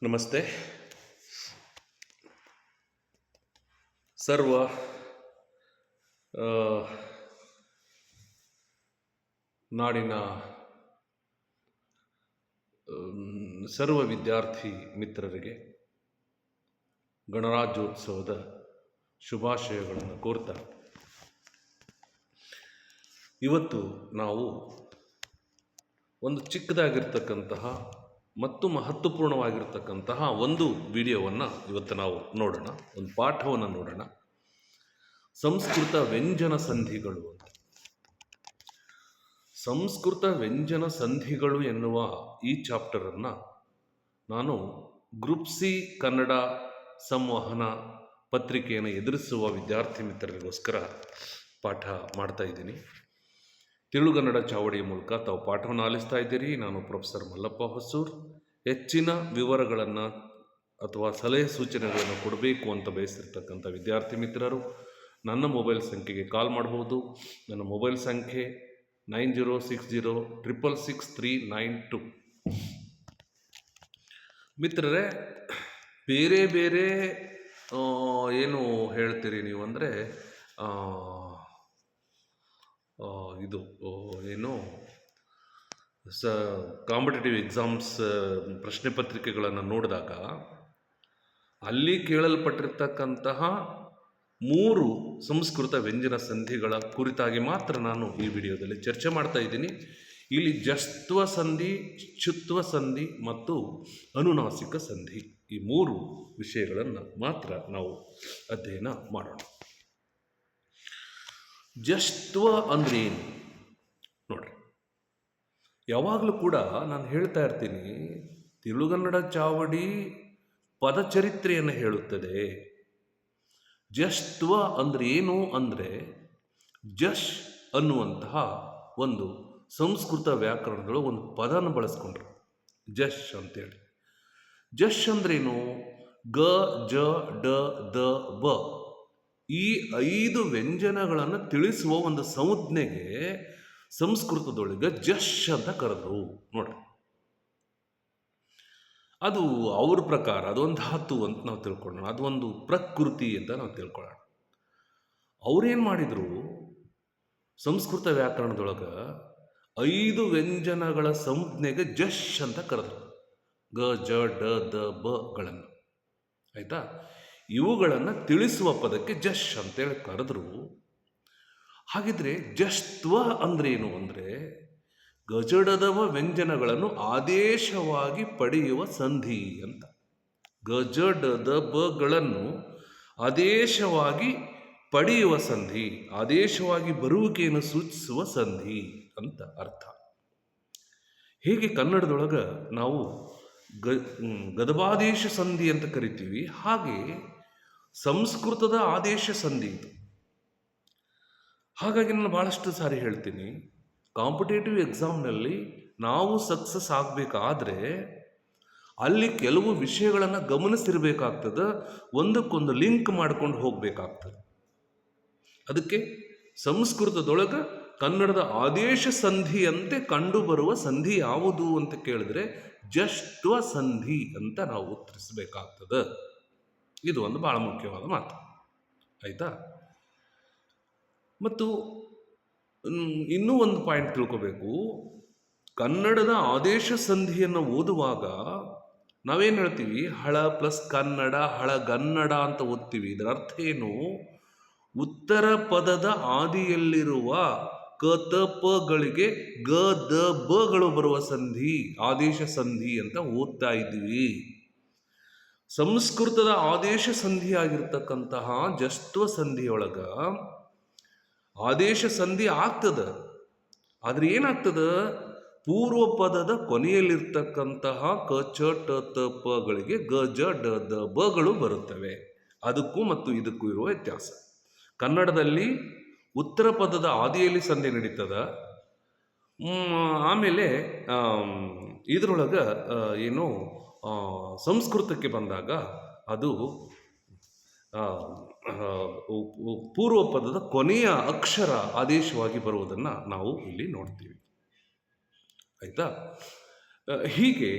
ನಮಸ್ತೆ. ಸರ್ವ ನಾಡಿನ ಸರ್ವ ವಿದ್ಯಾರ್ಥಿ ಮಿತ್ರರಿಗೆ ಗಣರಾಜ್ಯೋತ್ಸವದ ಶುಭಾಶಯಗಳನ್ನು ಕೋರ್ತಾ ಇವತ್ತು ನಾವು ಒಂದು ಚಿಕ್ಕದಾಗಿರ್ತಕ್ಕಂತಹ ಮತ್ತು ಮಹತ್ವಪೂರ್ಣವಾಗಿರ್ತಕ್ಕಂತಹ ಒಂದು ವಿಡಿಯೋವನ್ನು ಇವತ್ತು ನಾವು ನೋಡೋಣ. ಒಂದು ಪಾಠವನ್ನು ನೋಡೋಣ. ಸಂಸ್ಕೃತ ವ್ಯಂಜನ ಸಂಧಿಗಳು ಅಂತ. ಸಂಸ್ಕೃತ ವ್ಯಂಜನ ಸಂಧಿಗಳು ಎನ್ನುವ ಈ ಚಾಪ್ಟರನ್ನು ನಾನು ಗ್ರೂಪ್ ಸಿ ಕನ್ನಡ ಸಂವಹನ ಪತ್ರಿಕೆಯನ್ನು ಎದುರಿಸುವ ವಿದ್ಯಾರ್ಥಿ ಮಿತ್ರರಿಗೋಸ್ಕರ ಪಾಠ ಮಾಡ್ತಾ ಇದ್ದೀನಿ. ತಿಳುಗನ್ನಡ ಚಾವಡಿಯ ಮೂಲಕ ತಾವು ಪಾಠವನ್ನು ಆಲಿಸ್ತಾ ಇದ್ದೀರಿ. ನಾನು ಪ್ರೊಫೆಸರ್ ಮಲ್ಲಪ್ಪ ಹೊಸೂರ್. ಹೆಚ್ಚಿನ ವಿವರಗಳನ್ನು ಅಥವಾ ಸಲಹೆ ಸೂಚನೆಗಳನ್ನು ಕೊಡಬೇಕು ಅಂತ ಬಯಸಿರ್ತಕ್ಕಂಥ ವಿದ್ಯಾರ್ಥಿ ಮಿತ್ರರು ನನ್ನ ಮೊಬೈಲ್ ಸಂಖ್ಯೆಗೆ ಕಾಲ್ ಮಾಡಬಹುದು. ನನ್ನ ಮೊಬೈಲ್ ಸಂಖ್ಯೆ 9060666392. ಮಿತ್ರರೇ, ಬೇರೆ ಬೇರೆ ಏನು ಹೇಳ್ತೀರಿ ನೀವು ಅಂದರೆ ಇದು ಏನು ಕಾಂಪಿಟೇಟಿವ್ ಎಕ್ಸಾಮ್ಸ್ ಪ್ರಶ್ನೆ ಪತ್ರಿಕೆಗಳನ್ನು ನೋಡಿದಾಗ ಅಲ್ಲಿ ಕೇಳಲ್ಪಟ್ಟಿರ್ತಕ್ಕಂತಹ 3 ಸಂಸ್ಕೃತ ವ್ಯಂಜನ ಸಂಧಿಗಳ ಕುರಿತಾಗಿ ಮಾತ್ರ ನಾನು ಈ ವಿಡಿಯೋದಲ್ಲಿ ಚರ್ಚೆ ಮಾಡ್ತಾ ಇದ್ದೀನಿ. ಇಲ್ಲಿ ಜಸ್ತ್ವ ಸಂಧಿ, ಚ್ಯುತ್ವ ಸಂಧಿ ಮತ್ತು ಅನುನಾಸಿಕ ಸಂಧಿ, ಈ 3 ವಿಷಯಗಳನ್ನು ಮಾತ್ರ ನಾವು ಅಧ್ಯಯನ ಮಾಡೋಣ. ಜಸ್ತ್ವ ಅಂದ್ರೆ ಏನು ನೋಡ್ರಿ. ಯಾವಾಗಲೂ ಕೂಡ ನಾನು ಹೇಳ್ತಾ ಇರ್ತೀನಿ, ತಿಳುಗನ್ನಡ ಚಾವಡಿ ಪದಚರಿತ್ರೆಯನ್ನು ಹೇಳುತ್ತದೆ. ಜಸ್ತ್ವ ಅಂದ್ರೆ ಏನು ಅಂದರೆ, ಜಶ್ ಅನ್ನುವಂತಹ ಒಂದು ಸಂಸ್ಕೃತ ವ್ಯಾಕರಣಗಳು ಒಂದು ಪದನ ಬಳಸ್ಕೊಂಡ್ರು, ಜಶ್ ಅಂತೇಳಿ. ಜಶ್ ಅಂದ್ರೇನು? ಗ, ಜ, ಡ, ದ, ಬ, ಈ 5 ವ್ಯಂಜನಗಳನ್ನು ತಿಳಿಸುವ ಒಂದು ಸಂಜ್ಞೆಗೆ ಸಂಸ್ಕೃತದೊಳಗೆ ಜಶ್ ಅಂತ ಕರೆದ್ರು ನೋಡ್ರಿ. ಅದು ಅವ್ರ ಪ್ರಕಾರ ಅದೊಂದು ಧಾತು ಅಂತ ನಾವು ತಿಳ್ಕೊಳ್ಳೋಣ, ಅದು ಒಂದು ಪ್ರಕೃತಿ ಅಂತ ನಾವು ತಿಳ್ಕೊಳ್ಳೋಣ. ಅವ್ರೇನು ಮಾಡಿದ್ರು, ಸಂಸ್ಕೃತ ವ್ಯಾಕರಣದೊಳಗೆ 5 ವ್ಯಂಜನಗಳ ಸಂಜ್ಞೆಗೆ ಜಶ್ ಅಂತ ಕರೆದ್ರು. ಗ, ಜ, ಡ, ದ, ಬಗಳನ್ನು. ಆಯ್ತಾ? ಇವುಗಳನ್ನು ತಿಳಿಸುವ ಪದಕ್ಕೆ ಜಶ್ ಅಂತೇಳಿ ಕರೆದ್ರು. ಹಾಗಿದ್ರೆ ಜಸ್ತ್ವ ಅಂದ್ರೇನು ಅಂದರೆ, ಗಜಡದವ ವ್ಯಂಜನಗಳನ್ನು ಆದೇಶವಾಗಿ ಪಡೆಯುವ ಸಂಧಿ ಅಂತ. ಗಜಡದ ಬಗಳನ್ನು ಆದೇಶವಾಗಿ ಪಡೆಯುವ ಸಂಧಿ, ಆದೇಶವಾಗಿ ಬರುವಿಕೆಯನ್ನು ಸೂಚಿಸುವ ಸಂಧಿ ಅಂತ ಅರ್ಥ. ಹೇಗೆ ಕನ್ನಡದೊಳಗೆ ನಾವು ಗದವಾದೇಶ ಸಂಧಿ ಅಂತ ಕರಿತೀವಿ, ಹಾಗೆ ಸಂಸ್ಕೃತದ ಆದೇಶ ಸಂಧಿ ಇದು. ಹಾಗಾಗಿ ನಾನು ಭಾಳಷ್ಟು ಸಾರಿ ಹೇಳ್ತೀನಿ, ಕಾಂಪಿಟೇಟಿವ್ ಎಕ್ಸಾಮ್ನಲ್ಲಿ ನಾವು ಸಕ್ಸಸ್ ಆಗಬೇಕಾದ್ರೆ ಅಲ್ಲಿ ಕೆಲವು ವಿಷಯಗಳನ್ನು ಗಮನಿಸಿರ್ಬೇಕಾಗ್ತದೆ, ಒಂದಕ್ಕೊಂದು ಲಿಂಕ್ ಮಾಡ್ಕೊಂಡು ಹೋಗಬೇಕಾಗ್ತದೆ. ಅದಕ್ಕೆ ಸಂಸ್ಕೃತದೊಳಗೆ ಕನ್ನಡದ ಆದೇಶ ಸಂಧಿಯಂತೆ ಕಂಡುಬರುವ ಸಂಧಿ ಯಾವುದು ಅಂತ ಕೇಳಿದ್ರೆ ಜಸ್ತ್ವ ಸಂಧಿ ಅಂತ ನಾವು ಉತ್ತರಿಸಬೇಕಾಗ್ತದೆ. ಇದು ಒಂದು ಬಹಳ ಮುಖ್ಯವಾದ ಮಾತು. ಆಯ್ತಾ? ಮತ್ತು ಇನ್ನೂ ಒಂದು ಪಾಯಿಂಟ್ ತಿಳ್ಕೋಬೇಕು. ಕನ್ನಡದ ಆದೇಶ ಸಂಧಿಯನ್ನು ಓದುವಾಗ ನಾವೇನು ಹೇಳ್ತೀವಿ, ಹಳ ಪ್ಲಸ್ ಕನ್ನಡ, ಹಳಗನ್ನಡ ಅಂತ ಓದ್ತೀವಿ. ಇದರ ಅರ್ಥ ಏನು? ಉತ್ತರ ಪದದ ಆದಿಯಲ್ಲಿರುವ ಕ, ತ, ಪಗಳಿಗೆ ಗ, ದ, ಬಗಳು ಬರುವ ಸಂಧಿ ಆದೇಶ ಸಂಧಿ ಅಂತ ಓದ್ತಾ ಇದ್ದೀವಿ. ಸಂಸ್ಕೃತದ ಆದೇಶ ಸಂಧಿಯಾಗಿರ್ತಕ್ಕಂತಹ ಜಸ್ತ್ವ ಸಂಧಿಯೊಳಗ ಆದೇಶ ಸಂಧಿ ಆಗ್ತದ. ಆದ್ರೆ ಏನಾಗ್ತದ, ಪೂರ್ವ ಪದದ ಕೊನೆಯಲ್ಲಿರ್ತಕ್ಕಂತಹ ಕ, ಚ, ಟ, ತ, ಪಗಳಿಗೆ ಗ, ಜ, ಡ, ದ, ಬಗಳು ಬರುತ್ತವೆ. ಅದಕ್ಕೂ ಮತ್ತು ಇದಕ್ಕೂ ಇರುವ ವ್ಯತ್ಯಾಸ. ಕನ್ನಡದಲ್ಲಿ ಉತ್ತರ ಪದದ ಆದಿಯಲ್ಲಿ ಸಂಧಿ ನಡೀತದ. ಆಮೇಲೆ ಇದರೊಳಗೆ ಏನು ಸಂಸ್ಕೃತಕ್ಕೆ ಬಂದಾಗ ಅದು ಪೂರ್ವ ಪದದ ಕೊನೆಯ ಅಕ್ಷರ ಆದೇಶವಾಗಿ ಬರುವುದನ್ನು ನಾವು ಇಲ್ಲಿ ನೋಡ್ತೀವಿ. ಆಯಿತಾ? ಹೀಗೆ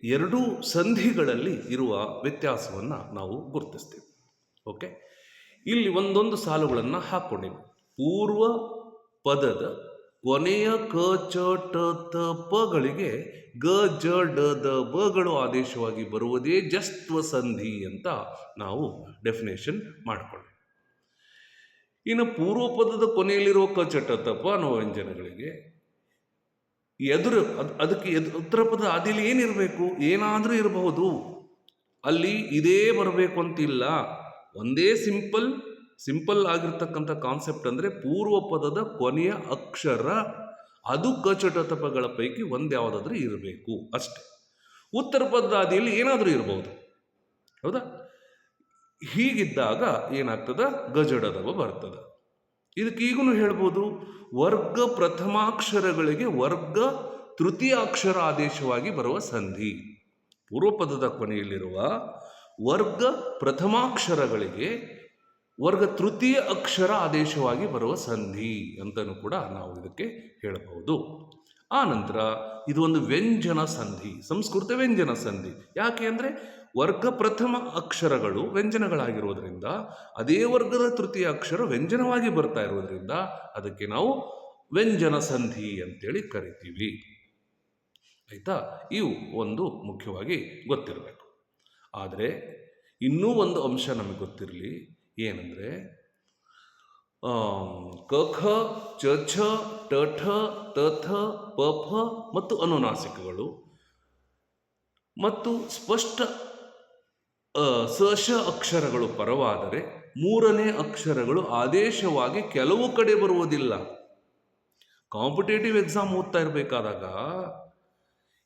ಎರಡೂ ಸಂಧಿಗಳಲ್ಲಿ ಇರುವ ವ್ಯತ್ಯಾಸವನ್ನು ನಾವು ಗುರುತಿಸ್ತೀವಿ. ಓಕೆ, ಇಲ್ಲಿ ಒಂದೊಂದು ಸಾಲುಗಳನ್ನು ಹಾಕ್ಕೊಂಡಿವಿ. ಪೂರ್ವ ಪದದ ಕೊನೆಯ ಕ ಚ ಟ ತ ಪಗಳಿಗೆ ಗ ಜ ಡ ದ ಬಗಳು ಆದೇಶವಾಗಿ ಬರುವುದೇ ಜಸ್ತ್ವ ಸಂಧಿ ಅಂತ ನಾವು ಡೆಫಿನೇಷನ್ ಮಾಡಿಕೊಳ್ಳಿ. ಇನ್ನು ಪೂರ್ವ ಪದದ ಕೊನೆಯಲ್ಲಿರುವ ಕ ಚ ಟ ತ ಪ ಅನ್ನೋ ವ್ಯಂಜನಗಳಿಗೆ ಅದಕ್ಕೆ ಉತ್ತರ ಪದ ಆದಿಯಲ್ಲಿ ಏನಿರಬೇಕು? ಏನಾದರೂ ಇರಬಹುದು, ಅಲ್ಲಿ ಇದೇ ಬರಬೇಕು ಅಂತಿಲ್ಲ. ಒಂದೇ ಸಿಂಪಲ್ ಆಗಿರ್ತಕ್ಕಂಥ ಕಾನ್ಸೆಪ್ಟ್ ಅಂದರೆ ಪೂರ್ವ ಪದದ ಕೊನೆಯ ಅಕ್ಷರ ಅದು ಕಚಟತಪಗಳ ಪೈಕಿ ಒಂದ್ಯಾವುದಾದ್ರೂ ಇರಬೇಕು ಅಷ್ಟೆ. ಉತ್ತರ ಪದದ ಆದಿಯಲ್ಲಿ ಏನಾದರೂ ಇರಬಹುದು, ಹೌದಾ? ಹೀಗಿದ್ದಾಗ ಏನಾಗ್ತದ? ಗಜಡದವ ಬರ್ತದ. ಇದಕ್ಕೆ ಈಗೂ ಹೇಳ್ಬೋದು, ವರ್ಗ ಪ್ರಥಮಾಕ್ಷರಗಳಿಗೆ ವರ್ಗ ತೃತೀಯಾಕ್ಷರ ಆದೇಶವಾಗಿ ಬರುವ ಸಂಧಿ. ಪೂರ್ವಪದದ ಕೊನೆಯಲ್ಲಿರುವ ವರ್ಗ ಪ್ರಥಮಾಕ್ಷರಗಳಿಗೆ ವರ್ಗ ತೃತೀಯ ಅಕ್ಷರ ಆದೇಶವಾಗಿ ಬರುವ ಸಂಧಿ ಅಂತಲೂ ಕೂಡ ನಾವು ಇದಕ್ಕೆ ಹೇಳಬಹುದು. ಆ ನಂತರ ಇದು ಒಂದು ವ್ಯಂಜನ ಸಂಧಿ, ಸಂಸ್ಕೃತ ವ್ಯಂಜನ ಸಂಧಿ. ಯಾಕೆ ಅಂದರೆ ವರ್ಗ ಪ್ರಥಮ ಅಕ್ಷರಗಳು ವ್ಯಂಜನಗಳಾಗಿರೋದ್ರಿಂದ ಅದೇ ವರ್ಗದ ತೃತೀಯ ಅಕ್ಷರ ವ್ಯಂಜನವಾಗಿ ಬರ್ತಾ ಇರೋದ್ರಿಂದ ಅದಕ್ಕೆ ನಾವು ವ್ಯಂಜನ ಸಂಧಿ ಅಂತೇಳಿ ಕರಿತೀವಿ. ಆಯ್ತಾ? ಇವು ಒಂದು ಮುಖ್ಯವಾಗಿ ಗೊತ್ತಿರಬೇಕು. ಆದರೆ ಇನ್ನೂ ಒಂದು ಅಂಶ ನಮಗೆ ಗೊತ್ತಿರಲಿ, ಏನಂದರೆ ಕ ಖ ಚ ಛ ಟ ಠ ತ ಥ ಪ ಫ ಮತ್ತು ಅನುನಾಸಿಕಗಳು ಮತ್ತು ಸ್ಪಷ್ಟ ಸ ಶ ಅಕ್ಷರಗಳು ಪರವಾದರೆ ಮೂರನೇ ಅಕ್ಷರಗಳು ಆದೇಶವಾಗಿ ಕೆಲವು ಕಡೆ ಬರುವುದಿಲ್ಲ. ಕಾಂಪಿಟೇಟಿವ್ ಎಕ್ಸಾಮ್ ಓದ್ತಾ ಇರಬೇಕಾದಾಗ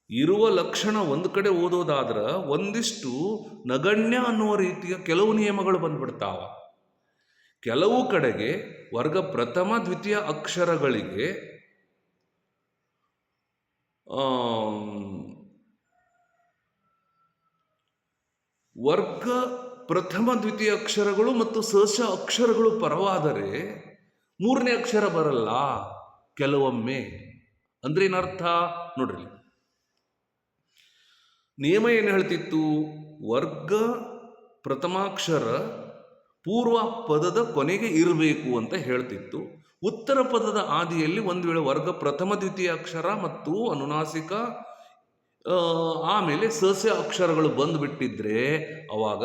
ಇರುವ ಲಕ್ಷಣ ಒಂದು ಕಡೆ ಓದೋದಾದ್ರೆ ಒಂದಿಷ್ಟು ನಗಣ್ಯ ಅನ್ನುವ ರೀತಿಯ ಕೆಲವು ನಿಯಮಗಳು ಬಂದ್ಬಿಡ್ತಾವ. ಕೆಲವು ಕಡೆಗೆ ವರ್ಗ ಪ್ರಥಮ ದ್ವಿತೀಯ ಅಕ್ಷರಗಳಿಗೆ ವರ್ಗ ಪ್ರಥಮ ದ್ವಿತೀಯ ಅಕ್ಷರಗಳು ಮತ್ತು ಸಶ ಅಕ್ಷರಗಳು ಪರವಾದರೆ ಮೂರನೇ ಅಕ್ಷರ ಬರಲ್ಲ ಕೆಲವೊಮ್ಮೆ. ಅಂದ್ರೆ ಏನರ್ಥ ನೋಡ್ರಿ, ನಿಯಮ ಏನು ಹೇಳ್ತಿತ್ತು? ವರ್ಗ ಪ್ರಥಮಾಕ್ಷರ ಪೂರ್ವ ಪದದ ಕೊನೆಗೆ ಇರಬೇಕು ಅಂತ ಹೇಳ್ತಿತ್ತು. ಉತ್ತರ ಪದದ ಆದಿಯಲ್ಲಿ ಒಂದು ವೇಳೆ ವರ್ಗ ಪ್ರಥಮ ದ್ವಿತೀಯ ಅಕ್ಷರ ಮತ್ತು ಅನುನಾಸಿಕ ಆಮೇಲೆ ಸಸ್ಯ ಅಕ್ಷರಗಳು ಬಂದುಬಿಟ್ಟಿದ್ರೆ ಅವಾಗ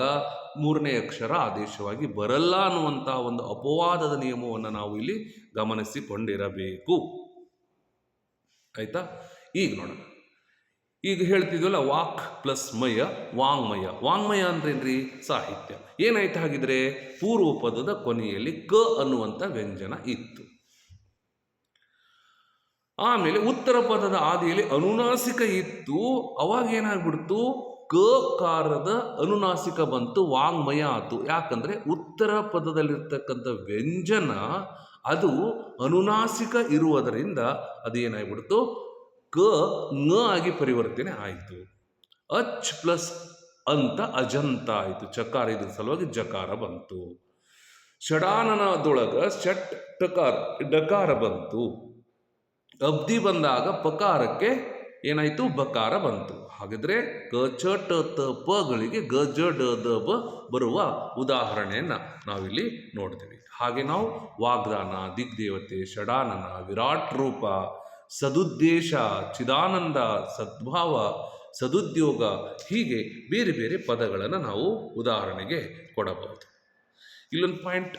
ಮೂರನೇ ಅಕ್ಷರ ಆದೇಶವಾಗಿ ಬರಲ್ಲ ಅನ್ನುವಂತಹ ಒಂದು ಅಪವಾದದ ನಿಯಮವನ್ನು ನಾವು ಇಲ್ಲಿ ಗಮನಿಸಿಕೊಂಡಿರಬೇಕು. ಆಯ್ತಾ? ಈಗ ನೋಡೋಣ. ಈಗ ಹೇಳ್ತಿದ್ವಲ್ಲ, ವಾಕ್ ಪ್ಲಸ್ ಮಯ ವಾಂಗ್ಮಯ. ವಾಂಗ್ಮಯ ಅಂದ್ರೇನ್ರಿ? ಸಾಹಿತ್ಯ. ಏನಾಯ್ತು ಹಾಗಿದ್ರೆ? ಪೂರ್ವ ಪದದ ಕೊನೆಯಲ್ಲಿ ಕ ಅನ್ನುವಂಥ ವ್ಯಂಜನ ಇತ್ತು. ಆಮೇಲೆ ಉತ್ತರ ಪದದ ಆದಿಯಲ್ಲಿ ಅನುನಾಸಿಕ ಇತ್ತು. ಅವಾಗ ಏನಾಗ್ಬಿಡ್ತು? ಕ ಕಾರದ ಅನುನಾಸಿಕ ಬಂತು, ವಾಂಗ್ಮಯ ಆತು. ಯಾಕಂದ್ರೆ ಉತ್ತರ ಪದದಲ್ಲಿರ್ತಕ್ಕಂಥ ವ್ಯಂಜನ ಅದು ಅನುನಾಸಿಕ ಇರುವುದರಿಂದ ಅದೇನಾಗ್ಬಿಡ್ತು? ಕ ನ ಆಗಿ ಪರಿವರ್ತನೆ ಆಯಿತು. ಅಚ್ ಪ್ಲಸ್ ಅಂತ ಅಜಂತ ಆಯಿತು. ಚಕಾರ, ಇದ್ರ ಸಲುವಾಗಿ ಜಕಾರ ಬಂತು. ಷಡಾನನದೊಳಗ ಷಟ್ ಟಕಾರ ಡಕಾರ ಬಂತು. ಅಬ್ದಿ ಬಂದಾಗ ಪಕಾರಕ್ಕೆ ಏನಾಯಿತು? ಬಕಾರ ಬಂತು. ಹಾಗಿದ್ರೆ ಕ ಚ ಟ ತ ಪಗಳಿಗೆ ಗ ಜ ಡ ದ ಬ ಬರುವ ಉದಾಹರಣೆಯನ್ನು ನಾವಿಲ್ಲಿ ನೋಡ್ತೀವಿ. ಹಾಗೆ ನಾವು ವಾಗ್ದಾನ, ದಿಗ್ದೇವತೆ, ಷಡಾನನ, ವಿರಾಟ್ ರೂಪ, ಸದುದ್ದೇಶ, ಚಿದಾನಂದ, ಸದ್ಭಾವ, ಸದುದ್ಯೋಗ, ಹೀಗೆ ಬೇರೆ ಬೇರೆ ಪದಗಳನ್ನು ನಾವು ಉದಾಹರಣೆಗೆ ಕೊಡಬಹುದು. ಇಲ್ಲೊಂದು ಪಾಯಿಂಟ್,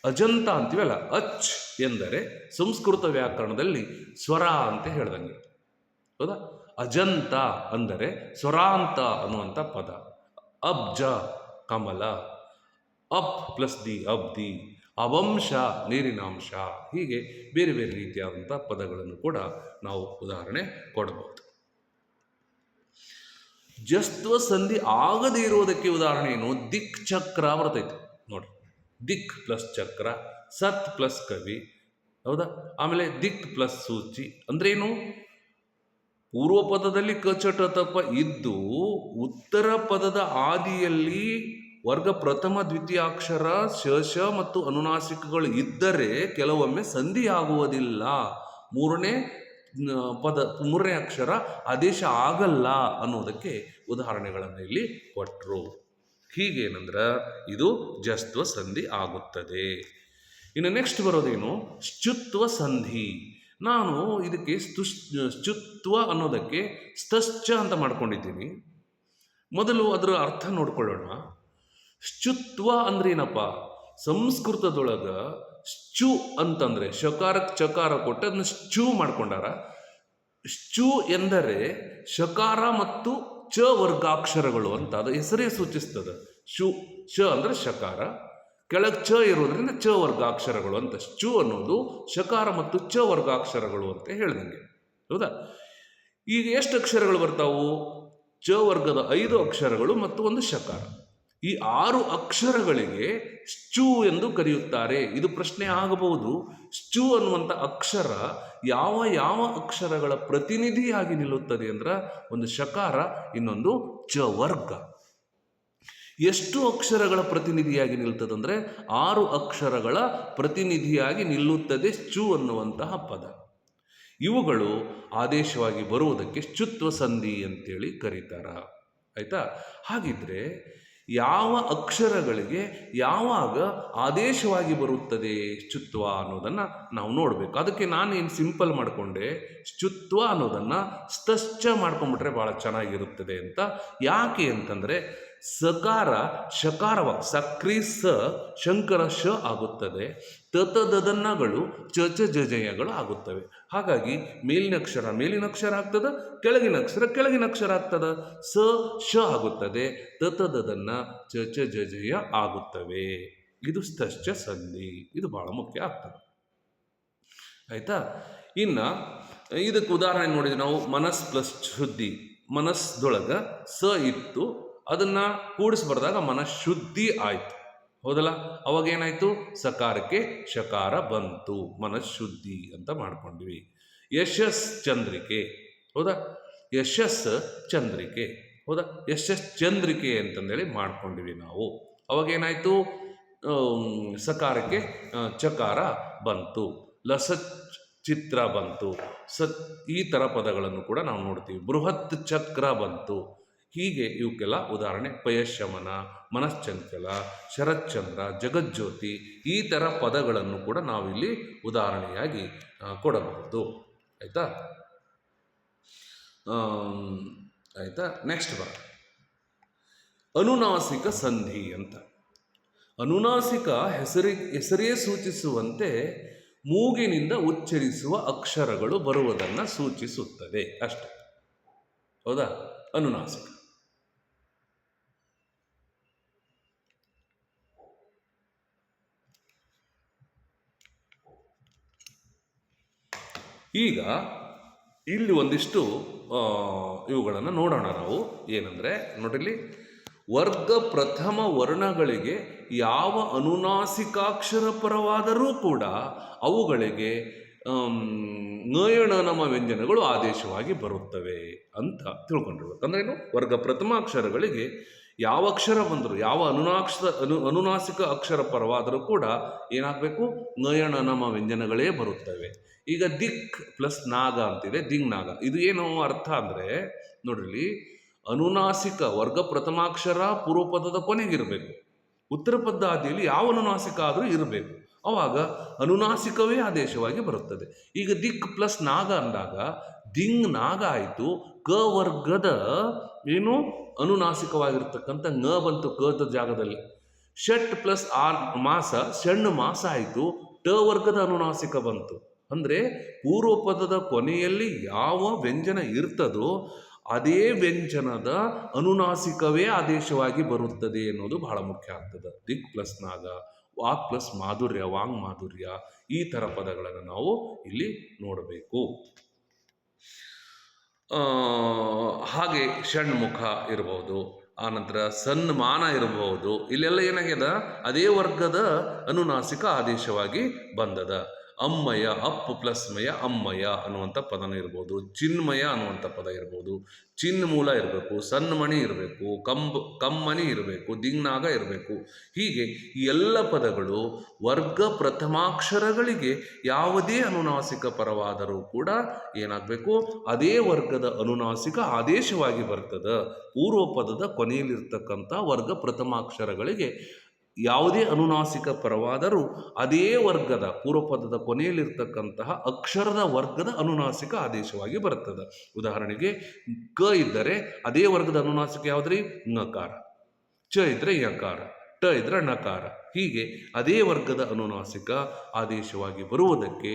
ಅಜಂತ ಅಂತೀವಲ್ಲ, ಅಚ್ ಎಂದರೆ ಸಂಸ್ಕೃತ ವ್ಯಾಕರಣದಲ್ಲಿ ಸ್ವರ ಅಂತ ಹೇಳ್ದಂಗೆ, ಹೌದಾ? ಅಜಂತ ಅಂದರೆ ಸ್ವರಾಂತ ಅನ್ನುವಂಥ ಪದ. ಅಬ್ಜ ಕಮಲ, ಅಪ್ ಪ್ಲಸ್ ದಿ ಅಬ್ದಿ, ಅವಂಶ ನೀರಿನಾಂಶ, ಹೀಗೆ ಬೇರೆ ಬೇರೆ ರೀತಿಯಾದಂಥ ಪದಗಳನ್ನು ಕೂಡ ನಾವು ಉದಾಹರಣೆ ಕೊಡಬಹುದು. ಜಸ್ತ್ವ ಸಂಧಿ ಆಗದೇ ಇರುವುದಕ್ಕೆ ಉದಾಹರಣೆ ಏನು? ದಿಕ್ ಚಕ್ರ ಬರ್ತೈತೆ ನೋಡಿ. ದಿಕ್ ಪ್ಲಸ್ ಚಕ್ರ, ಸತ್ ಪ್ಲಸ್ ಕವಿ, ಹೌದಾ? ಆಮೇಲೆ ದಿಕ್ ಪ್ಲಸ್ ಸೂಚಿ ಅಂದ್ರೇನು? ಪೂರ್ವ ಪದದಲ್ಲಿ ಕಚಟ ತಪ ಇದ್ದು ಉತ್ತರ ಪದದ ಆದಿಯಲ್ಲಿ ವರ್ಗ ಪ್ರಥಮ ದ್ವಿತೀಯಾಕ್ಷರ ಶಶ ಮತ್ತು ಅನುನಾಸಿಕಗಳು ಇದ್ದರೆ ಕೆಲವೊಮ್ಮೆ ಸಂಧಿ ಆಗುವುದಿಲ್ಲ. ಮೂರನೇ ಪದ ಮೂರನೇ ಅಕ್ಷರ ಆದೇಶ ಆಗಲ್ಲ ಅನ್ನೋದಕ್ಕೆ ಉದಾಹರಣೆಗಳನ್ನು ಇಲ್ಲಿ ಕೊಟ್ಟರು. ಹೀಗೇನಂದ್ರೆ ಇದು ಜಸ್ತ್ವ ಸಂಧಿ ಆಗುತ್ತದೆ. ಇನ್ನು ನೆಕ್ಸ್ಟ್ ಬರೋದೇನು, ಶ್ಚುತ್ವ ಸಂಧಿ. ನಾನು ಇದಕ್ಕೆ ಶ್ಚುತ್ವ ಅನ್ನೋದಕ್ಕೆ ಸ್ತಶ್ಚ ಅಂತ ಮಾಡ್ಕೊಂಡಿದ್ದೀನಿ. ಮೊದಲು ಅದರ ಅರ್ಥ ನೋಡ್ಕೊಳ್ಳೋಣ. ಶ್ಚುತ್ವ ಅಂದ್ರೆ ಏನಪ್ಪ? ಸಂಸ್ಕೃತದೊಳಗ ಶ್ಚು ಅಂತಂದ್ರೆ ಶಕಾರಕ್ಕೆ ಚಕಾರ ಕೊಟ್ಟು ಅದನ್ನ ಶ್ಚು ಮಾಡ್ಕೊಂಡಾರ. ಶ್ಚು ಎಂದರೆ ಶಕಾರ ಮತ್ತು ಚ ವರ್ಗಾಕ್ಷರಗಳು ಅಂತ ಅದು ಹೆಸರೇ ಸೂಚಿಸ್ತದೆ. ಚ ಅಂದ್ರೆ ಶಕಾರ, ಕೆಳಗೆ ಚ ಇರೋದ್ರಿಂದ ಚ ವರ್ಗಾಕ್ಷರಗಳು ಅಂತ. ಶ್ಚು ಅನ್ನೋದು ಶಕಾರ ಮತ್ತು ಚ ವರ್ಗಾಕ್ಷರಗಳು ಅಂತ ಹೇಳ್ದಂಗೆ, ಹೌದಾ? ಈಗ ಎಷ್ಟು ಅಕ್ಷರಗಳು ಬರ್ತಾವು? ಚ ವರ್ಗದ 5 ಅಕ್ಷರಗಳು ಮತ್ತು ಒಂದು ಶಕಾರ. ಈ 6 ಅಕ್ಷರಗಳಿಗೆ ಶ್ಚು ಎಂದು ಕರೆಯುತ್ತಾರೆ. ಇದು ಪ್ರಶ್ನೆ ಆಗಬಹುದು. ಶ್ಚು ಅನ್ನುವಂಥ ಅಕ್ಷರ ಯಾವ ಯಾವ ಅಕ್ಷರಗಳ ಪ್ರತಿನಿಧಿಯಾಗಿ ನಿಲ್ಲುತ್ತದೆ ಅಂದ್ರೆ ಒಂದು ಶಕಾರ, ಇನ್ನೊಂದು ಚ ವರ್ಗ. ಎಷ್ಟು ಅಕ್ಷರಗಳ ಪ್ರತಿನಿಧಿಯಾಗಿ ನಿಲ್ತದಂದ್ರೆ 6 ಅಕ್ಷರಗಳ ಪ್ರತಿನಿಧಿಯಾಗಿ ನಿಲ್ಲುತ್ತದೆ ಶ್ಚು ಅನ್ನುವಂತಹ ಪದ. ಇವುಗಳು ಆದೇಶವಾಗಿ ಬರುವುದಕ್ಕೆ ಶ್ಚುತ್ವ ಸಂಧಿ ಅಂತೇಳಿ ಕರೀತಾರ. ಆಯ್ತಾ? ಹಾಗಿದ್ರೆ ಯಾವ ಅಕ್ಷರಗಳಿಗೆ ಯಾವಾಗ ಆದೇಶವಾಗಿ ಬರುತ್ತದೆ ಶ್ಚುತ್ವ ಅನ್ನೋದನ್ನು ನಾವು ನೋಡಬೇಕು. ಅದಕ್ಕೆ ನಾನೇನು ಸಿಂಪಲ್ ಮಾಡಿಕೊಂಡೆ, ಶ್ಚುತ್ವ ಅನ್ನೋದನ್ನು ಸ್ತಶ್ಚ ಮಾಡ್ಕೊಂಡ್ಬಿಟ್ರೆ ಭಾಳ ಚೆನ್ನಾಗಿರುತ್ತದೆ ಅಂತ. ಯಾಕೆ ಅಂತಂದರೆ ಸಕಾರ ಶಕಾರವ ಸಕ್ರಿ ಸ ಶಂಕರ ಶ ಆಗುತ್ತದೆ, ತತದನ್ನಗಳು ಚ ಚ ಜಜಯಗಳು ಆಗುತ್ತವೆ. ಹಾಗಾಗಿ ಮೇಲಿನ ಅಕ್ಷರ ಆಗ್ತದೆ, ಕೆಳಗಿನ ಅಕ್ಷರ ಆಗ್ತದೆ. ಸ ಶ ಆಗುತ್ತದೆ, ತತದನ್ನ ಚ ಚ ಜಜಯ ಆಗುತ್ತವೆ. ಇದು ಸ್ತಶ್ಚ ಸಂಧಿ. ಇದು ಬಹಳ ಮುಖ್ಯ ಆಗ್ತದೆ. ಆಯ್ತಾ? ಇನ್ನ ಇದಕ್ಕೆ ಉದಾಹರಣೆ ನೋಡಿದ್ರೆ ನಾವು ಮನಸ್ ಪ್ಲಸ್ ಶುದ್ಧಿ. ಮನಸ್ದೊಳಗ ಸ ಇತ್ತು, ಅದನ್ನ ಕೂಡಿಸ್ಬರ್ದಾಗ ಮನಃಶುದ್ಧಿ ಆಯ್ತು, ಹೌದಲ್ಲ? ಅವಾಗ ಏನಾಯ್ತು? ಸಕಾರಕ್ಕೆ ಶಕಾರ ಬಂತು, ಮನಃಶುದ್ಧಿ ಅಂತ ಮಾಡ್ಕೊಂಡ್ವಿ. ಯಶಸ್ ಚಂದ್ರಿಕೆ, ಹೌದಾ? ಯಶಸ್ ಚಂದ್ರಿಕೆ, ಹೌದಾ? ಯಶಸ್ ಚಂದ್ರಿಕೆ ಅಂತಂದೇಳಿ ಮಾಡ್ಕೊಂಡಿವಿ ನಾವು. ಅವಾಗ ಏನಾಯ್ತು? ಸಕಾರಕ್ಕೆ ಚಕಾರ ಬಂತು, ಲಸ ಚಿತ್ರ ಬಂತು. ಈ ಥರ ಪದಗಳನ್ನು ಕೂಡ ನಾವು ನೋಡ್ತೀವಿ. ಬೃಹತ್ ಚಕ್ರ ಬಂತು. ಹೀಗೆ ಇವಕ್ಕೆಲ್ಲ ಉದಾಹರಣೆ ಪಯಶಮನ, ಮನಶ್ಚಂಚಲ, ಶರತ್ಚಂದ್ರ, ಜಗಜ್ಯೋತಿ, ಈ ಥರ ಪದಗಳನ್ನು ಕೂಡ ನಾವಿಲ್ಲಿ ಉದಾಹರಣೆಯಾಗಿ ಕೊಡಬಹುದು. ಆಯ್ತಾ? ನೆಕ್ಸ್ಟ್ ಅನುನಾಸಿಕ ಸಂಧಿ ಅಂತ. ಅನುನಾಸಿಕ ಹೆಸರೇ ಸೂಚಿಸುವಂತೆ ಮೂಗಿನಿಂದ ಉಚ್ಚರಿಸುವ ಅಕ್ಷರಗಳು ಬರುವುದನ್ನು ಸೂಚಿಸುತ್ತದೆ ಅಷ್ಟೆ, ಹೌದಾ? ಅನುನಾಸಿಕ. ಈಗ ಇಲ್ಲಿ ಒಂದಿಷ್ಟು ಇವುಗಳನ್ನು ನೋಡೋಣ ನಾವು. ಏನಂದರೆ ನೋಡಿಲಿ, ವರ್ಗ ಪ್ರಥಮ ವರ್ಣಗಳಿಗೆ ಯಾವ ಅನುನಾಸಿಕಾಕ್ಷರ ಪರವಾದರೂ ಕೂಡ ಅವುಗಳಿಗೆ ನಯಣನಮ ವ್ಯಂಜನಗಳು ಆದೇಶವಾಗಿ ಬರುತ್ತವೆ ಅಂತ ತಿಳ್ಕೊಂಡಿರ್ಬೇಕು. ಅಂದ್ರೆ ಏನು? ವರ್ಗ ಪ್ರಥಮ ಅಕ್ಷರಗಳಿಗೆ ಯಾವ ಅಕ್ಷರ ಬಂದರೂ, ಯಾವ ಅನುನಾಸಿಕ ಅಕ್ಷರ ಪರವಾದರೂ ಕೂಡ ಏನಾಗಬೇಕು? ನಯಣನಮ ವ್ಯಂಜನಗಳೇ ಬರುತ್ತವೆ. ಈಗ ದಿಕ್ ಪ್ಲಸ್ ನಾಗ ಅಂತಿದೆ, ದಿಂಗ್ ನಾಗ. ಇದು ಏನು ಅರ್ಥ ಅಂದರೆ ನೋಡ್ರಿ, ಅನುನಾಸಿಕ ವರ್ಗ ಪ್ರಥಮಾಕ್ಷರ ಪೂರ್ವಪದದ ಕೊನೆಗಿರಬೇಕು. ಉತ್ತರ ಪದ ಆದಿಯಲ್ಲಿ ಯಾವ ಅನುನಾಸಿಕ ಆದರೂ ಇರಬೇಕು, ಅವಾಗ ಅನುನಾಸಿಕವೇ ಆದೇಶವಾಗಿ ಬರುತ್ತದೆ. ಈಗ ದಿಕ್ ಪ್ಲಸ್ ನಾಗ ಅಂದಾಗ ದಿಂಗ್ ನಾಗ ಆಯಿತು. ಕ ವರ್ಗದ ಏನು ಅನುನಾಸಿಕವಾಗಿರ್ತಕ್ಕಂಥ ನ ಬಂತು ಕದ ಜಾಗದಲ್ಲಿ. ಷಟ್ ಪ್ಲಸ್ ಆ ಮಾಸ ಷಣ್ಣು ಮಾಸ ಆಯಿತು. ಟ ವರ್ಗದ ಅನುನಾಸಿಕ ಬಂತು. ಅಂದರೆ ಪೂರ್ವ ಪದದ ಕೊನೆಯಲ್ಲಿ ಯಾವ ವ್ಯಂಜನ ಇರ್ತದೋ ಅದೇ ವ್ಯಂಜನದ ಅನುನಾಸಿಕವೇ ಆದೇಶವಾಗಿ ಬರುತ್ತದೆ ಅನ್ನೋದು ಬಹಳ ಮುಖ್ಯ ಆಗ್ತದೆ. ದಿಕ್ ಪ್ಲಸ್ ನಾಗ, ವಾಕ್ ಪ್ಲಸ್ ಮಾಧುರ್ಯ, ವಾಂಗ್ ಮಾಧುರ್ಯ, ಈ ಥರ ಪದಗಳನ್ನು ನಾವು ಇಲ್ಲಿ ನೋಡಬೇಕು. ಹಾಗೆ ಷಣ್ಮುಖ ಇರಬಹುದು, ಆನಂತರ ಸನ್ಮಾನ ಇರಬಹುದು. ಇಲ್ಲೆಲ್ಲ ಏನಾಗ್ಯದ? ಅದೇ ವರ್ಗದ ಅನುನಾಸಿಕ ಆದೇಶವಾಗಿ ಬಂದದ. ಅಮ್ಮಯ್ಯ, ಅಪ್ ಪ್ಲಸ್ ಮಯ ಅಮ್ಮಯ್ಯ ಅನ್ನುವಂಥ ಪದನೂ ಇರ್ಬೋದು, ಚಿನ್ಮಯ ಅನ್ನುವಂಥ ಪದ ಇರ್ಬೋದು, ಚಿನ್ಮೂಲ ಇರಬೇಕು, ಸನ್ಮಣಿ ಇರಬೇಕು, ಕಮ್ಮನಿ ಇರಬೇಕು, ದಿಂಗ್ನಾಗ ಇರಬೇಕು. ಹೀಗೆ ಈ ಎಲ್ಲ ಪದಗಳು ವರ್ಗ ಪ್ರಥಮಾಕ್ಷರಗಳಿಗೆ ಯಾವುದೇ ಅನುನಾಸಿಕ ಪರವಾದರೂ ಕೂಡ ಏನಾಗಬೇಕು, ಅದೇ ವರ್ಗದ ಅನುನಾಸಿಕ ಆದೇಶವಾಗಿ ಬರ್ತದೆ. ಪೂರ್ವ ಪದದ ಕೊನೆಯಲ್ಲಿರ್ತಕ್ಕಂಥ ವರ್ಗ ಪ್ರಥಮಾಕ್ಷರಗಳಿಗೆ ಯಾವುದೇ ಅನುನಾಸಿಕ ಪರವಾದರೂ ಅದೇ ವರ್ಗದ ಪೂರ್ವಪದದ ಕೊನೆಯಲ್ಲಿರ್ತಕ್ಕಂತಹ ಅಕ್ಷರದ ವರ್ಗದ ಅನುನಾಸಿಕ ಆದೇಶವಾಗಿ ಬರ್ತದೆ. ಉದಾಹರಣೆಗೆ ಕ ಇದ್ದರೆ ಅದೇ ವರ್ಗದ ಅನುನಾಸಿಕ ಯಾವುದ್ರಿ? ನಕಾರ. ಚ ಇದ್ರೆ ಯಕಾರ, ಟ ಇದ್ರೆ ನಕಾರ. ಹೀಗೆ ಅದೇ ವರ್ಗದ ಅನುನಾಸಿಕ ಆದೇಶವಾಗಿ ಬರುವುದಕ್ಕೆ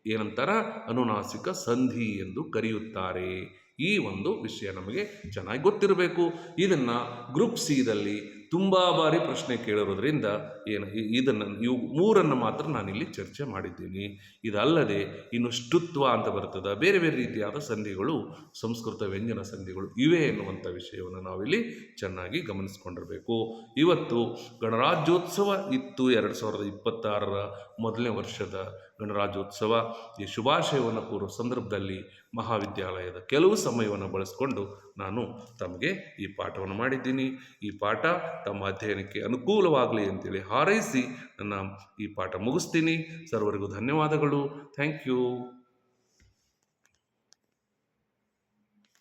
ಏನಂತಾರ? ಅನುನಾಸಿಕ ಸಂಧಿ ಎಂದು ಕರೆಯುತ್ತಾರೆ. ಈ ಒಂದು ವಿಷಯ ನಮಗೆ ಚೆನ್ನಾಗಿ ಗೊತ್ತಿರಬೇಕು. ಇದನ್ನು ಗ್ರೂಪ್ ಸಿದಲ್ಲಿ ತುಂಬ ಬಾರಿ ಪ್ರಶ್ನೆ ಕೇಳಿರೋದ್ರಿಂದ ಇವು ಮೂರನ್ನು ಮಾತ್ರ ನಾನಿಲ್ಲಿ ಚರ್ಚೆ ಮಾಡಿದ್ದೀನಿ. ಇದಲ್ಲದೆ ಇನ್ನು ಷ್ಟುತ್ವ ಅಂತ ಬರ್ತದೆ, ಬೇರೆ ಬೇರೆ ರೀತಿಯಾದ ಸಂಧಿಗಳು, ಸಂಸ್ಕೃತ ವ್ಯಂಜನ ಸಂಧಿಗಳು ಇವೆ ಎನ್ನುವಂಥ ವಿಷಯವನ್ನು ನಾವಿಲ್ಲಿ ಚೆನ್ನಾಗಿ ಗಮನಿಸ್ಕೊಂಡಿರಬೇಕು. ಇವತ್ತು ಗಣರಾಜ್ಯೋತ್ಸವ ಇತ್ತು. 2026ರ ಮೊದಲನೇ ವರ್ಷದ ಗಣರಾಜ್ಯೋತ್ಸವ. ಈ ಶುಭಾಶಯವನ್ನು ಕೋರುವ ಸಂದರ್ಭದಲ್ಲಿ ಮಹಾವಿದ್ಯಾಲಯದ ಕೆಲವು ಸಮಯವನ್ನು ಬಳಸಿಕೊಂಡು ನಾನು ತಮಗೆ ಈ ಪಾಠವನ್ನು ಮಾಡಿದ್ದೀನಿ. ಈ ಪಾಠ ತಮ್ಮ ಅಧ್ಯಯನಕ್ಕೆ ಅನುಕೂಲವಾಗಲಿ ಅಂತೇಳಿ ಹಾರೈಸಿ ನನ್ನ ಈ ಪಾಠ ಮುಗಿಸ್ತೀನಿ. ಸರ್ವರಿಗೂ ಧನ್ಯವಾದಗಳು. Thank you.